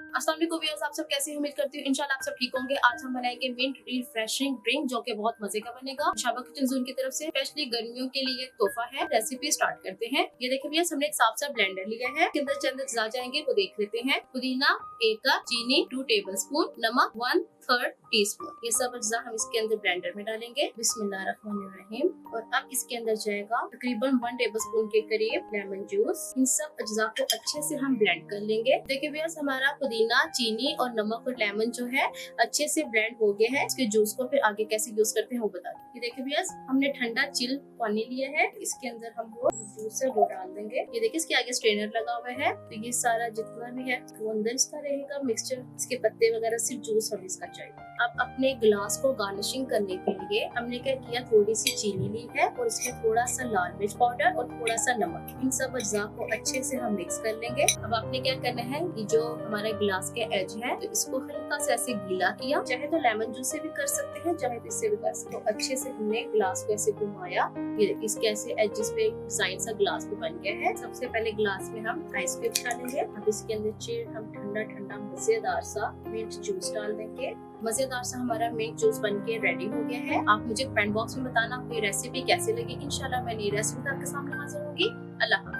अस्सलाम वालेकुम व्यूअर्स, आप सब कैसे हैं? उम्मीद करती हूँ इंशाल्लाह आप सब ठीक होंगे। आज हम बनाएंगे मिंट रिफ्रेशिंग ड्रिंक जो कि बहुत मजे का बनेगा। शाबा किचन जोन की तरफ से स्पेशली गर्मियों के लिए तोहफा है। रेसिपी स्टार्ट करते हैं। ये देखिए भैया, हमने एक साफ सा ब्लेंडर लिया है। इसके अंदर चंद अज्जा जाएंगे वो देख लेते हैं। पुदीना 1 कप, चीनी 2 टेबलस्पून, नमक 1/3 टीस्पून। ये सब अज्जा हम इसके अंदर ब्लेंडर में डालेंगे। बिस्मिल्लाहिर्रहमानिर्रहीम। और अब इसके अंदर जाएगा तकरीबन 1 टेबलस्पून के करीब लेमन जूस। इन सब अज्जा को अच्छे से हम ब्लेंड कर लेंगे। देखिए भैया, हमारा पुदीना, चीनी और नमक और लेमन जो है अच्छे से ब्लेंड हो गया है। इसके जूस को फिर आगे कैसे यूज करते हैं वो बता दें। ये देखिए भैया, हमने ठंडा चिल पानी लिया है। इसके अंदर हम वो जूस है वो डाल देंगे। ये देखिए, इसके आगे स्ट्रेनर लगा हुआ है। तो ये सारा जितना भी है वो अंदर इसका रहेगा मिक्सचर। इसके पत्ते वगैरह, सिर्फ जूस हमें इसका चाहिए। अब अपने गिलास को गार्निशिंग करने के लिए हमने क्या किया, थोड़ी सी चीनी ली है और इसमें थोड़ा सा लाल मिर्च पाउडर और थोड़ा सा नमक। इन सब अज्जा को अच्छे से हम मिक्स कर लेंगे। अब आपने क्या करना है, ये जो हमारा गिलास के एज है तो इसको हल्का सा ऐसे गीला किया। चाहे तो लेमन जूस से भी कर सकते हैं, चाहे तो इससे भी कर सकते हैं। तो अच्छे से हमने गिलास को ऐसे घुमाया। ये इसके ऐसे एजेस पे डिजाइन सा गिलास भी बन गया है। सबसे पहले गिलास में हम आइस क्यूब डालेंगे। अब इसके अंदर चिल हम ठंडा ठंडा मजेदार सा मिंट जूस डाल देंगे। मजेदार सा हमारा मिंट जूस बनके रेडी हो गया है। आप मुझे कमेंट बॉक्स में बताना ये रेसिपी कैसे लगी। इंशाल्लाह मैं नई रेसिपी आपके सामने हाजिर होंगी। अल्लाह हाफिज।